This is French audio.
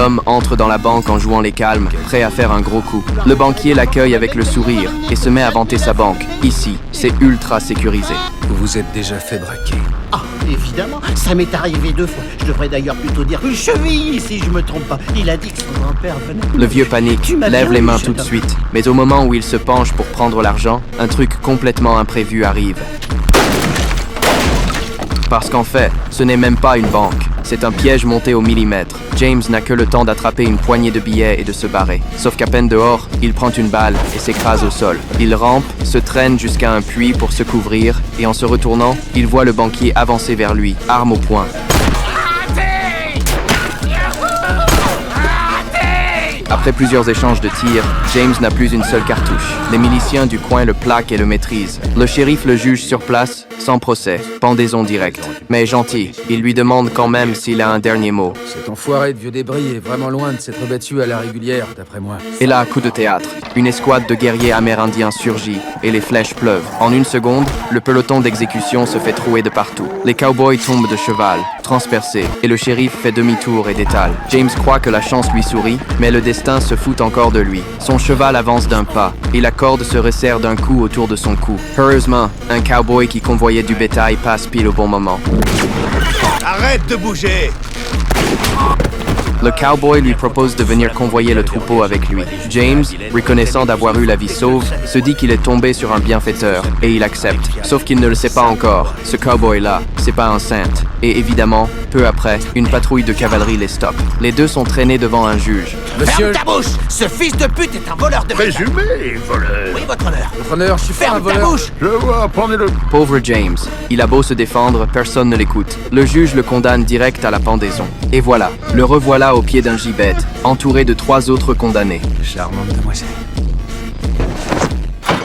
L'homme entre dans la banque en jouant les calmes, prêt à faire un gros coup. Le banquier l'accueille avec le sourire et se met à vanter sa banque. Ici, c'est ultra sécurisé. Vous vous êtes déjà fait braquer. Ah, évidemment, ça m'est arrivé 2 fois. Je devrais d'ailleurs plutôt dire une cheville, si je me trompe pas. Il a dit que son grand-père venait... Le vieux panique, lève les mains tout de suite. Mais au moment où il se penche pour prendre l'argent, un truc complètement imprévu arrive. Parce qu'en fait, ce n'est même pas une banque. C'est un piège monté au millimètre. James n'a que le temps d'attraper une poignée de billets et de se barrer. Sauf qu'à peine dehors, il prend une balle et s'écrase au sol. Il rampe, se traîne jusqu'à un puits pour se couvrir, et en se retournant, il voit le banquier avancer vers lui, arme au poing. Après plusieurs échanges de tirs, James n'a plus une seule cartouche. Les miliciens du coin le plaquent et le maîtrisent. Le shérif le juge sur place, sans procès, pendaison directe. Mais gentil, il lui demande quand même s'il a un dernier mot. Cet enfoiré de vieux débris est vraiment loin de s'être battu à la régulière, d'après moi. Et là, coup de théâtre. Une escouade de guerriers amérindiens surgit, et les flèches pleuvent. En une seconde, le peloton d'exécution se fait trouer de partout. Les cowboys tombent de cheval, transpercés, et le shérif fait demi-tour et détale. James croit que la chance lui sourit, mais le destin se fout encore de lui. Son cheval avance d'un pas, et la corde se resserre d'un coup autour de son cou. Heureusement, un cowboy qui convoyait du bétail passe pile au bon moment. Arrête de bouger! Le cowboy lui propose de venir convoyer le troupeau avec lui. James, reconnaissant d'avoir eu la vie sauve, se dit qu'il est tombé sur un bienfaiteur, et il accepte. Sauf qu'il ne le sait pas encore. Ce cowboy-là, c'est pas un saint. Et évidemment, peu après, une patrouille de cavalerie les stoppe. Les deux sont traînés devant un juge. Monsieur... Ferme ta bouche! Ce fils de pute est un voleur de... Présumé, voleur! Oui, votre honneur. Votre honneur, je suis pas un Ferme ta voleur. bouche! Je vois, prenez-le! Pauvre James. Il a beau se défendre, personne ne l'écoute. Le juge le condamne direct à la pendaison. Et voilà, le revoilà au pied d'un gibet, entouré de 3 autres condamnés. Charmante demoiselle.